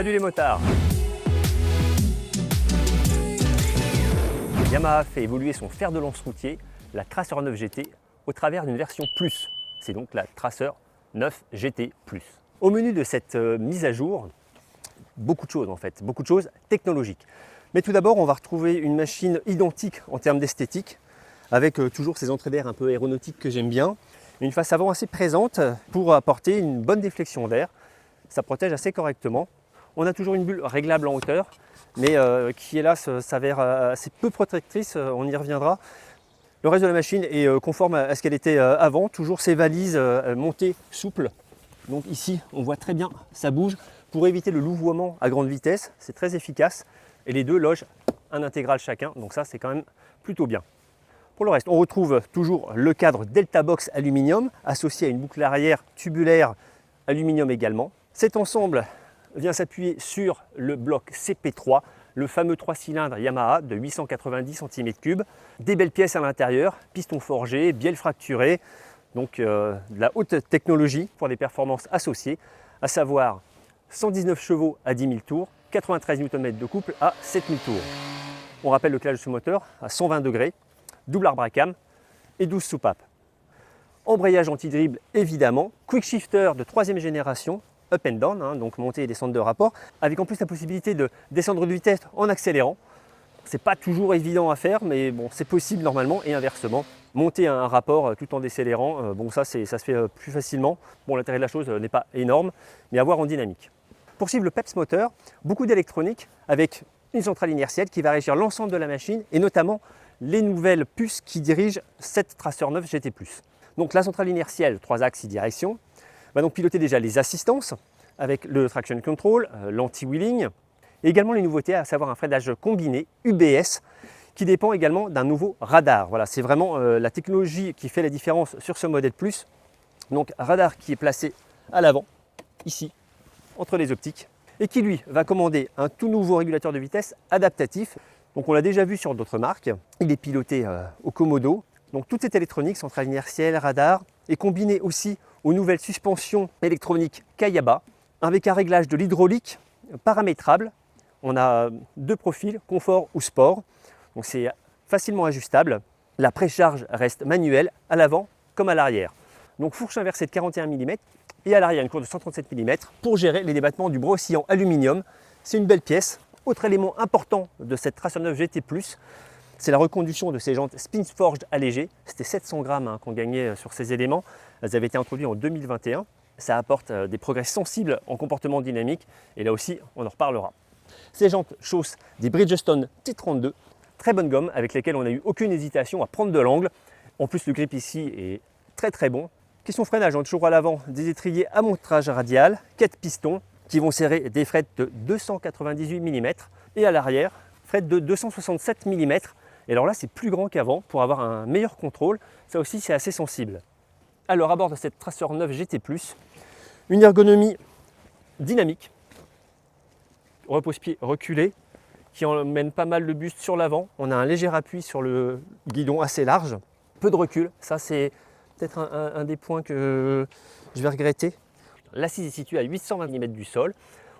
Salut les motards! Yamaha fait évoluer son fer de lance routier, la Tracer 9 GT, au travers d'une version Plus. C'est donc la Tracer 9 GT Plus. Au menu de cette mise à jour, beaucoup de choses en fait, beaucoup de choses technologiques. Mais tout d'abord, on va retrouver une machine identique en termes d'esthétique, avec toujours ces entrées d'air un peu aéronautiques que j'aime bien. Une face avant assez présente pour apporter une bonne déflexion d'air. Ça protège assez correctement. On a toujours une bulle réglable en hauteur, mais qui hélas s'avère assez peu protectrice, on y reviendra. Le reste de la machine est conforme à ce qu'elle était avant, toujours ces valises montées souples. Donc ici, on voit très bien, ça bouge pour éviter le louvoiement à grande vitesse, c'est très efficace. Et les deux logent un intégral chacun, donc ça c'est quand même plutôt bien. Pour le reste, on retrouve toujours le cadre Delta Box aluminium, associé à une boucle arrière tubulaire aluminium également. Cet ensemble vient s'appuyer sur le bloc CP3, le fameux 3 cylindres Yamaha de 890 cm3. Des belles pièces à l'intérieur, pistons forgés, bielles fracturées, donc de la haute technologie pour des performances associées, à savoir 119 chevaux à 10 000 tours, 93 Nm de couple à 7000 tours. On rappelle le clash de ce moteur à 120 degrés, double arbre à cam et 12 soupapes. Embrayage anti-dribble évidemment, quick shifter de 3e génération, up and down, donc montée et descente de rapport, avec en plus la possibilité de descendre de vitesse en accélérant. C'est pas toujours évident à faire, mais bon, c'est possible normalement, et inversement. Monter un rapport tout en décélérant, bon ça se fait plus facilement. Bon, l'intérêt de la chose n'est pas énorme, mais à voir en dynamique. Pour suivre le PEPS moteur, beaucoup d'électronique avec une centrale inertielle qui va régir l'ensemble de la machine et notamment les nouvelles puces qui dirigent cette Tracer 9 GT+. Donc la centrale inertielle, 3 axes, 6 directions, va donc piloter déjà les assistances avec le traction control, l'anti-wheeling, et également les nouveautés, à savoir un freinage combiné UBS qui dépend également d'un nouveau radar. Voilà, c'est vraiment la technologie qui fait la différence sur ce modèle Plus. Donc radar qui est placé à l'avant, ici, entre les optiques, et qui lui va commander un tout nouveau régulateur de vitesse adaptatif. Donc on l'a déjà vu sur d'autres marques, il est piloté au Komodo. Donc toute cette électronique, centrale inertielle, radar, est combinée aussi aux nouvelles suspensions électroniques Kayaba, avec un réglage de l'hydraulique paramétrable. On a deux profils, confort ou sport, donc c'est facilement ajustable. La précharge reste manuelle à l'avant comme à l'arrière. Donc fourche inversée de 41 mm et à l'arrière une courbe de 137 mm pour gérer les débattements du bras oscillant aluminium. C'est une belle pièce. Autre élément important de cette Tracer 9 GT+, c'est la reconduction de ces jantes Spinforged allégées. C'était 700 grammes qu'on gagnait sur ces éléments. Elles avaient été introduites en 2021. Ça apporte des progrès sensibles en comportement dynamique. Et là aussi, on en reparlera. Ces jantes chaussent des Bridgestone T32. Très bonne gomme avec lesquelles on n'a eu aucune hésitation à prendre de l'angle. En plus, le grip ici est très bon. Question freinage, on a toujours à l'avant des étriers à montrage radial, 4 pistons qui vont serrer des frettes de 298 mm. Et à l'arrière, frettes de 267 mm. Et alors là, c'est plus grand qu'avant pour avoir un meilleur contrôle. Ça aussi, c'est assez sensible. Alors, à bord de cette Tracer 9 GT+, une ergonomie dynamique, repose-pied reculé, qui emmène pas mal le buste sur l'avant. On a un léger appui sur le guidon assez large, peu de recul. Ça, c'est peut-être un des points que je vais regretter. L'assise est située à 820 mm du sol.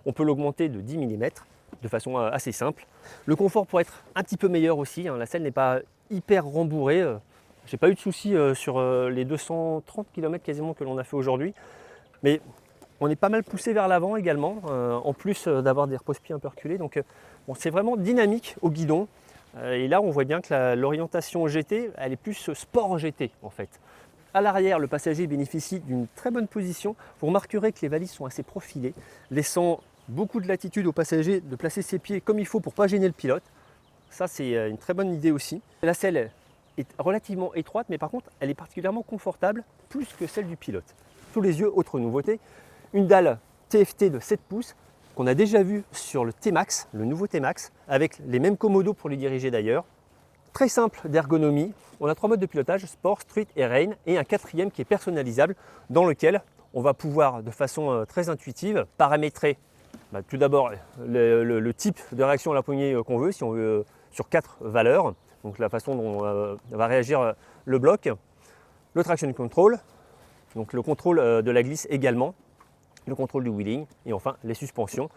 On peut l'augmenter de 10 mm. De façon assez simple. Le confort pourrait être un petit peu meilleur aussi, la selle n'est pas hyper rembourrée. J'ai pas eu de soucis sur les 230 km quasiment que l'on a fait aujourd'hui. Mais on est pas mal poussé vers l'avant également, en plus d'avoir des repose-pieds un peu reculés. Donc bon, c'est vraiment dynamique au guidon. Et là on voit bien que l'orientation GT, elle est plus sport GT en fait. À l'arrière, le passager bénéficie d'une très bonne position. Vous remarquerez que les valises sont assez profilées, laissant beaucoup de latitude aux passagers de placer ses pieds comme il faut pour ne pas gêner le pilote. Ça, c'est une très bonne idée aussi. La selle est relativement étroite, mais par contre, elle est particulièrement confortable, plus que celle du pilote. Sous les yeux, autre nouveauté, une dalle TFT de 7 pouces qu'on a déjà vu sur le T-Max, le nouveau T-Max, avec les mêmes commodos pour les diriger d'ailleurs. Très simple d'ergonomie. On a 3 modes de pilotage, Sport, Street et Rain, et un 4e qui est personnalisable, dans lequel on va pouvoir, de façon très intuitive, paramétrer tout d'abord le type de réaction à la poignée qu'on veut, si on veut sur 4 valeurs, donc la façon dont va réagir le bloc, le traction control, donc le contrôle de la glisse également, le contrôle du wheeling et enfin les suspensions.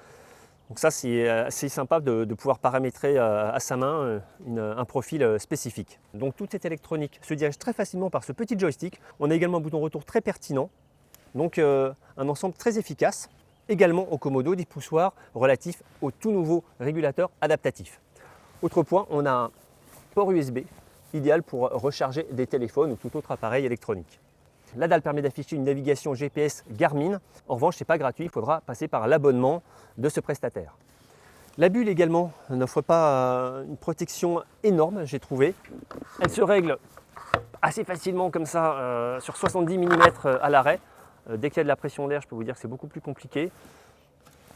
Donc ça, c'est assez sympa de pouvoir paramétrer à sa main un profil spécifique. Donc toute cette électronique se dirige très facilement par ce petit joystick. On a également un bouton retour très pertinent. Donc un ensemble très efficace. Également au Komodo des poussoirs relatifs au tout nouveau régulateur adaptatif. Autre point, on a un port USB idéal pour recharger des téléphones ou tout autre appareil électronique. La dalle permet d'afficher une navigation GPS Garmin. En revanche, ce n'est pas gratuit, il faudra passer par l'abonnement de ce prestataire. La bulle également n'offre pas une protection énorme, j'ai trouvé. Elle se règle assez facilement comme ça sur 70 mm à l'arrêt. Dès qu'il y a de la pression d'air, je peux vous dire que c'est beaucoup plus compliqué.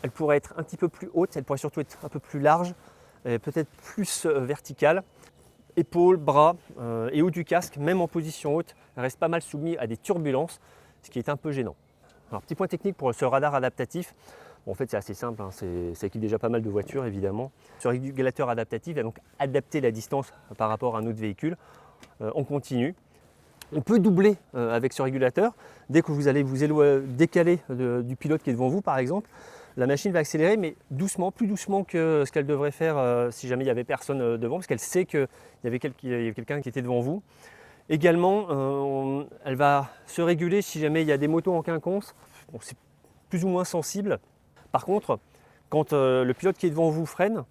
Elle pourrait être un petit peu plus haute, elle pourrait surtout être un peu plus large, peut-être plus verticale. Épaules, bras et haut du casque, même en position haute, reste pas mal soumis à des turbulences, ce qui est un peu gênant. Alors, petit point technique pour ce radar adaptatif. Bon, en fait, c'est assez simple, hein, ça équipe déjà pas mal de voitures, évidemment. Ce régulateur adaptatif va donc adapter la distance par rapport à un autre véhicule. On continue. On peut doubler avec ce régulateur. Dès que vous allez vous décaler du pilote qui est devant vous, par exemple, la machine va accélérer, mais doucement, plus doucement que ce qu'elle devrait faire si jamais il n'y avait personne devant, parce qu'elle sait qu'il y avait quelqu'un qui était devant vous. Également, elle va se réguler si jamais il y a des motos en quinconce. Bon, c'est plus ou moins sensible. Par contre, quand le pilote qui est devant vous freine,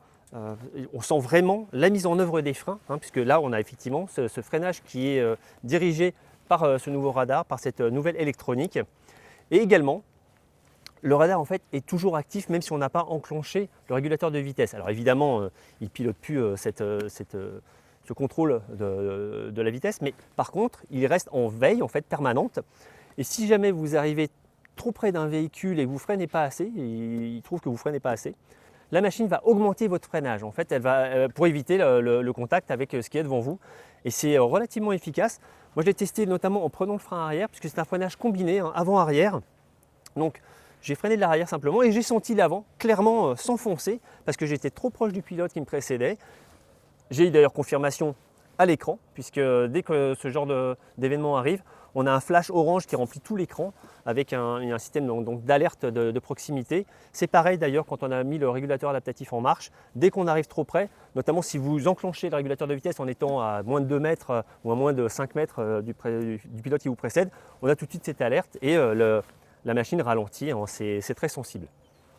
on sent vraiment la mise en œuvre des freins, hein, puisque là, on a effectivement ce freinage qui est dirigé par ce nouveau radar, par cette nouvelle électronique. Et également, le radar en fait est toujours actif même si on n'a pas enclenché le régulateur de vitesse. Alors évidemment, il ne pilote plus ce contrôle de la vitesse, mais par contre, il reste en veille en fait permanente. Et si jamais vous arrivez trop près d'un véhicule et que vous freinez pas assez, il trouve que vous freinez pas assez, la machine va augmenter votre freinage. En fait, elle va pour éviter le contact avec ce qui est devant vous. Et c'est relativement efficace. Moi, je l'ai testé notamment en prenant le frein arrière, puisque c'est un freinage combiné, hein, avant-arrière. Donc, j'ai freiné de l'arrière simplement et j'ai senti l'avant clairement s'enfoncer parce que j'étais trop proche du pilote qui me précédait. J'ai eu d'ailleurs confirmation à l'écran, puisque dès que ce genre d'événement arrive, on a un flash orange qui remplit tout l'écran avec un système donc d'alerte de proximité. C'est pareil d'ailleurs quand on a mis le régulateur adaptatif en marche. Dès qu'on arrive trop près, notamment si vous enclenchez le régulateur de vitesse en étant à moins de 2 mètres ou à moins de 5 mètres du pilote qui vous précède, on a tout de suite cette alerte et la machine ralentit, hein, c'est très sensible.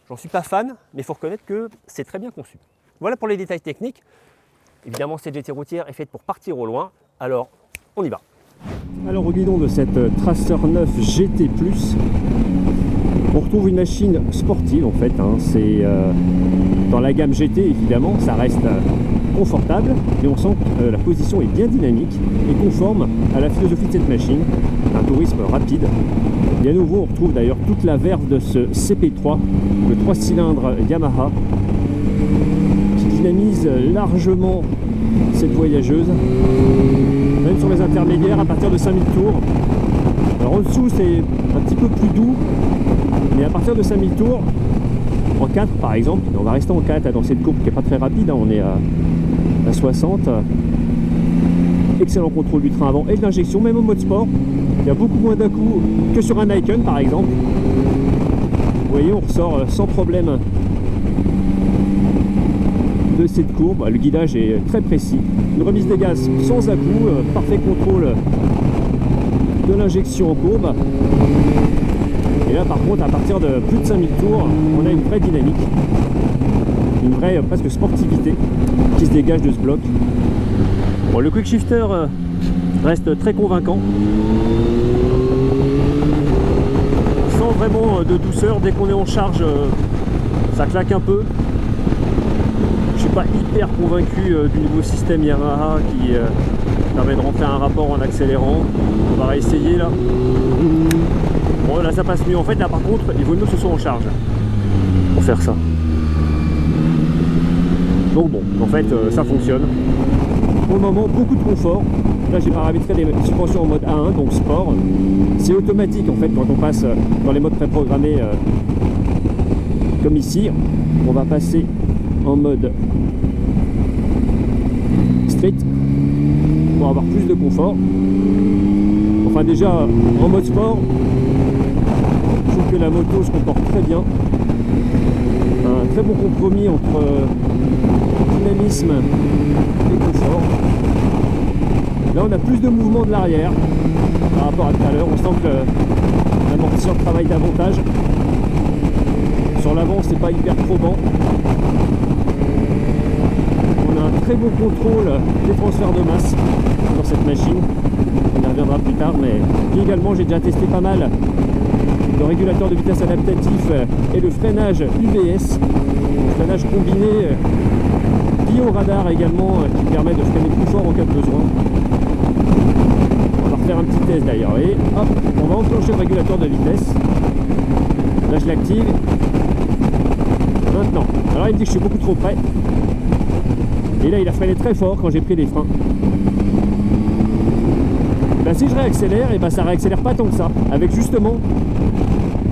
J'en suis pas fan, mais il faut reconnaître que c'est très bien conçu. Voilà pour les détails techniques. Évidemment, cette GT routière est faite pour partir au loin, alors on y va. Alors au guidon de cette Tracer 9 GT+, on retrouve une machine sportive en fait, hein. C'est dans la gamme GT évidemment, ça reste confortable, mais on sent que la position est bien dynamique et conforme à la philosophie de cette machine, un tourisme rapide. Et à nouveau on retrouve d'ailleurs toute la verve de ce CP3, le 3 cylindres Yamaha, qui dynamise largement cette voyageuse, même sur les intermédiaires à partir de 5000 tours. Alors en dessous c'est un petit peu plus doux, mais à partir de 5000 tours, en 4 par exemple, on va rester en 4 dans cette courbe qui n'est pas très rapide, hein, on est à 60. Excellent contrôle du train avant et de l'injection, même en mode sport. Il y a beaucoup moins d'à-coups que sur un Icon par exemple. Vous voyez, on ressort sans problème de cette courbe. Le guidage est très précis. Une remise des gaz sans à-coups, parfait contrôle de l'injection en courbe. Et là par contre, à partir de plus de 5000 tours, on a une vraie dynamique, une vraie presque sportivité qui se dégage de ce bloc. Bon, le quick shifter reste très convaincant. On sent vraiment de douceur dès qu'on est en charge, ça claque un peu. Je suis pas hyper convaincu du nouveau système Yamaha qui permet de rentrer un rapport en accélérant. On va réessayer là. Bon, là ça passe mieux. En fait là par contre il vaut mieux que ce soit en charge pour faire ça. Donc bon, en fait ça fonctionne. Pour le moment, beaucoup de confort. Là, j'ai paramétré des suspensions en mode A1, donc sport. C'est automatique en fait quand on passe dans les modes préprogrammés comme ici. On va passer en mode street pour avoir plus de confort. Enfin déjà en mode sport, je trouve que la moto se comporte très bien. Un très bon compromis entre dynamisme et confort. Là on a plus de mouvement de l'arrière par rapport à tout à l'heure. On sent que l'amortisseur travaille davantage. Sur l'avant c'est pas hyper probant. On a un très bon contrôle des transferts de masse dans cette machine. On y reviendra plus tard, mais puis également j'ai déjà testé pas mal le régulateur de vitesse adaptatif et le freinage UBS, le freinage combiné bioradar également qui permet de freiner plus fort en cas de besoin. On va refaire un petit test d'ailleurs et hop, on va enclencher le régulateur de vitesse. Là je l'active. Maintenant, alors il me dit que je suis beaucoup trop près et là il a freiné très fort quand j'ai pris les freins. Ben, si je réaccélère, et ben, ça réaccélère pas tant que ça, avec justement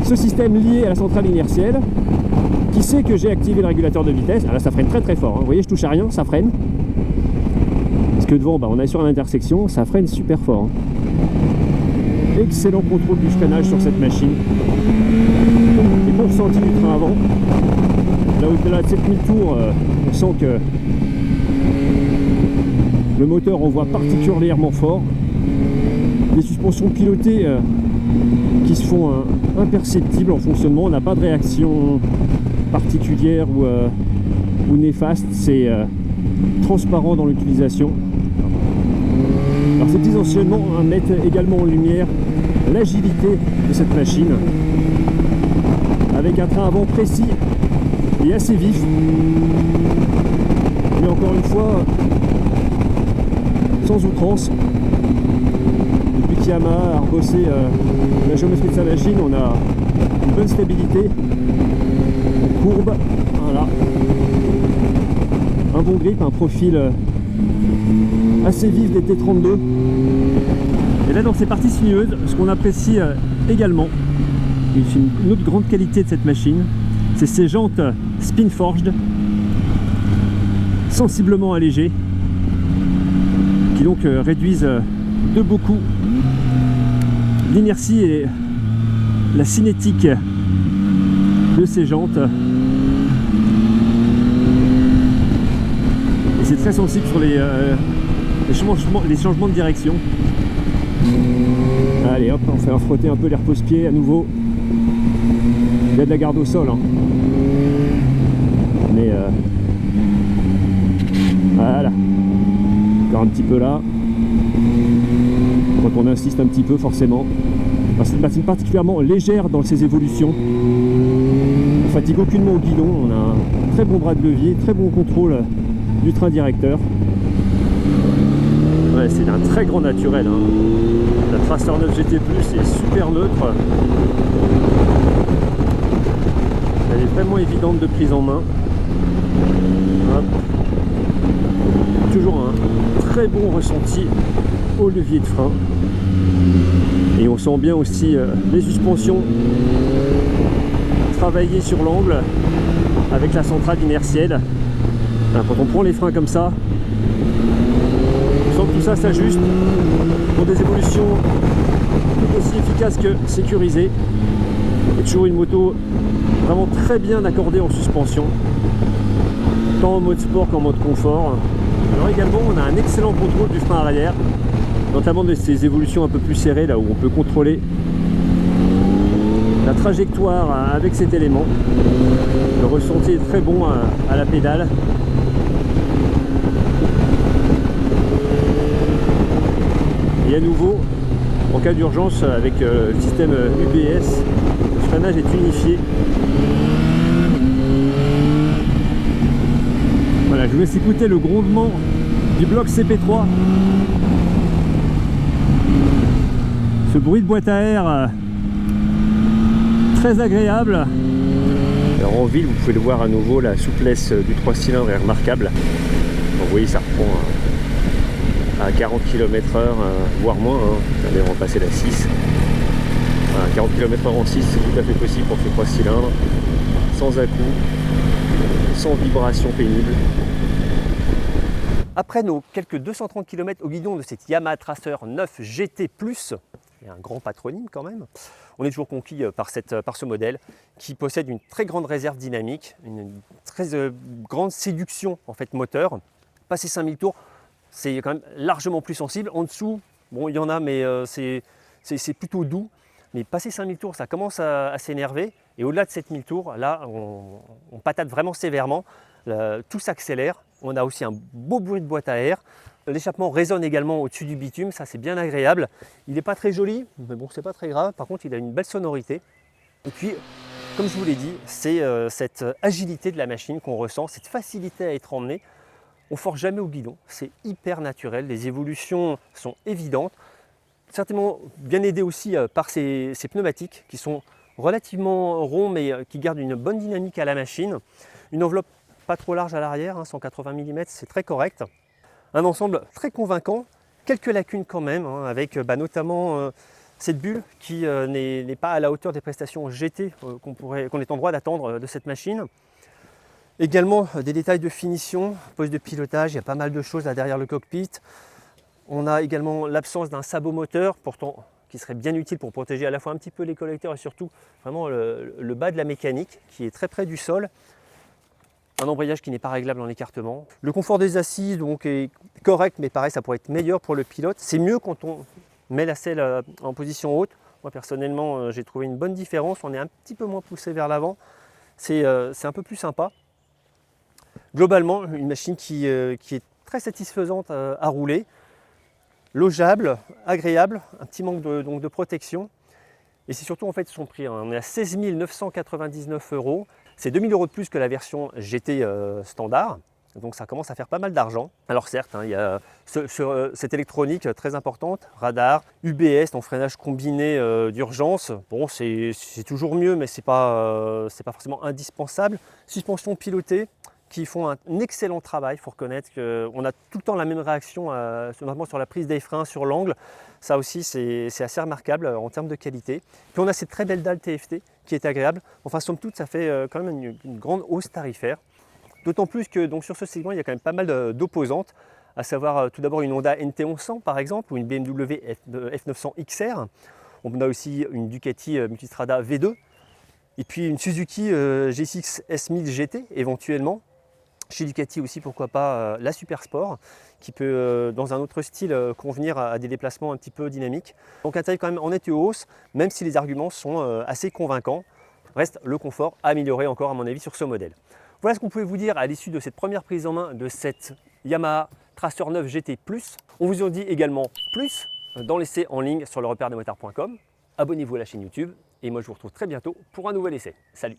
ce système lié à la centrale inertielle qui sait que j'ai activé le régulateur de vitesse. Ah là ça freine très très fort, hein. Vous voyez je touche à rien, ça freine. Parce que devant, ben, on est sur l'intersection, ça freine super fort, hein. Excellent contrôle du freinage sur cette machine. Et bon ressenti du train avant. Là au-delà de 7000 tours, on sent que le moteur envoie particulièrement fort. Des suspensions pilotées qui se font imperceptibles en fonctionnement. On n'a pas de réaction particulière ou néfaste. C'est transparent dans l'utilisation. Alors ces petits enchaînements mettent également en lumière l'agilité de cette machine avec un train avant précis et assez vif. Mais encore une fois, sans outrance. Depuis qu'Yamaha a rebossé la géométrie de sa machine, on a une bonne stabilité, courbe, voilà. Un bon grip, un profil assez vif des T32. Et là dans ces parties sinueuses, ce qu'on apprécie également, une autre grande qualité de cette machine, c'est ces jantes spin forged, sensiblement allégées, qui donc réduisent de beaucoup l'inertie et la cinétique de ces jantes. Et c'est très sensible sur les changements de direction. Allez hop, on fait frotter un peu les repose-pieds à nouveau. Il y a de la garde au sol, hein. Mais voilà, encore un petit peu là. Quand on insiste un petit peu, forcément. C'est une machine particulièrement légère dans ses évolutions. On ne fatigue aucunement au guidon. On a un très bon bras de levier, très bon contrôle du train directeur. Ouais, c'est un très grand naturel, hein. La Tracer 9 GT+, est super neutre. Elle est vraiment évidente de prise en main. Hop. Toujours un très bon ressenti au levier de frein. Et on sent bien aussi les suspensions travailler sur l'angle avec la centrale inertielle. Alors, quand on prend les freins comme ça, on sent que tout ça s'ajuste pour des évolutions tout aussi efficaces que sécurisées. Et toujours une moto vraiment très bien accordée en suspension, tant en mode sport qu'en mode confort. Alors également on a un excellent contrôle du frein arrière, notamment de ces évolutions un peu plus serrées, là où on peut contrôler la trajectoire avec cet élément. Le ressenti est très bon à la pédale. Et à nouveau, en cas d'urgence, avec le système UBS, le freinage est unifié. Voilà, je vous laisse écouter le grondement du bloc CP3. Ce bruit de boîte à air très agréable. Alors en ville, vous pouvez le voir à nouveau, la souplesse du 3 cylindres est remarquable. Vous voyez, ça reprend à 40 km/h, voire moins, hein. Allez, on va passer la 6. Voilà, 40 km/h en 6, c'est tout à fait possible pour ces 3 cylindres, sans à-coups, sans vibration pénible. Après nos quelques 230 km au guidon de cette Yamaha Tracer 9 GT+, et un grand patronyme quand même. On est toujours conquis par ce modèle qui possède une très grande réserve dynamique, une très grande séduction en fait moteur. Passer 5000 tours, c'est quand même largement plus sensible. En dessous, bon, il y en a, mais c'est plutôt doux. Mais passer 5000 tours, ça commence à s'énerver. Et au-delà de 7000 tours, là, on patate vraiment sévèrement. Tout s'accélère. On a aussi un beau bruit de boîte à air. L'échappement résonne également au-dessus du bitume. Ça, c'est bien agréable. Il n'est pas très joli, mais bon, c'est pas très grave. Par contre, il a une belle sonorité. Et puis, comme je vous l'ai dit, c'est cette agilité de la machine qu'on ressent, cette facilité à être emmené. On ne force jamais au guidon. C'est hyper naturel. Les évolutions sont évidentes. Certainement bien aidé aussi par ces pneumatiques qui sont relativement ronds mais qui gardent une bonne dynamique à la machine. Une enveloppe pas trop large à l'arrière, 180 mm, c'est très correct. Un ensemble très convaincant, quelques lacunes quand même, avec notamment cette bulle qui n'est pas à la hauteur des prestations GT qu'on est en droit d'attendre de cette machine. Également des détails de finition, poste de pilotage, il y a pas mal de choses là derrière le cockpit. On a également l'absence d'un sabot moteur, pourtant qui serait bien utile pour protéger à la fois un petit peu les collecteurs et surtout vraiment le bas de la mécanique qui est très près du sol. Un embrayage qui n'est pas réglable en écartement. Le confort des assises donc, est correct, mais pareil, ça pourrait être meilleur pour le pilote. C'est mieux quand on met la selle en position haute. Moi personnellement, j'ai trouvé une bonne différence. On est un petit peu moins poussé vers l'avant. C'est un peu plus sympa. Globalement, une machine qui est très satisfaisante à rouler. Logeable, agréable, un petit manque de protection. Et c'est surtout en fait son prix. On est à 16 999 €. C'est 2 000 € de plus que la version GT standard. Donc ça commence à faire pas mal d'argent. Alors certes, il y a cette électronique très importante, radar, UBS, donc freinage combiné d'urgence. Bon, c'est toujours mieux, mais c'est pas forcément indispensable. Suspension pilotée, qui font un excellent travail. Il faut reconnaître qu'on a tout le temps la même réaction, notamment sur la prise des freins, sur l'angle. Ça aussi, c'est assez remarquable en termes de qualité. Puis on a cette très belle dalle TFT qui est agréable. Enfin, somme toute, ça fait quand même une grande hausse tarifaire. D'autant plus que donc, sur ce segment, il y a quand même pas mal d'opposantes, à savoir tout d'abord une Honda NT1100 par exemple, ou une BMW F900 XR. On a aussi une Ducati Multistrada V2, et puis une Suzuki GSX S1000 GT éventuellement. Chez Ducati aussi, pourquoi pas la Super Sport, qui peut, dans un autre style, convenir à des déplacements un petit peu dynamiques. Donc un tarif quand même en nette hausse, même si les arguments sont assez convaincants. Reste le confort à améliorer encore à mon avis sur ce modèle. Voilà ce qu'on pouvait vous dire à l'issue de cette première prise en main de cette Yamaha Tracer 9 GT+. On vous en dit également plus dans l'essai en ligne sur le repère des motards.com. Abonnez-vous à la chaîne YouTube et moi je vous retrouve très bientôt pour un nouvel essai. Salut!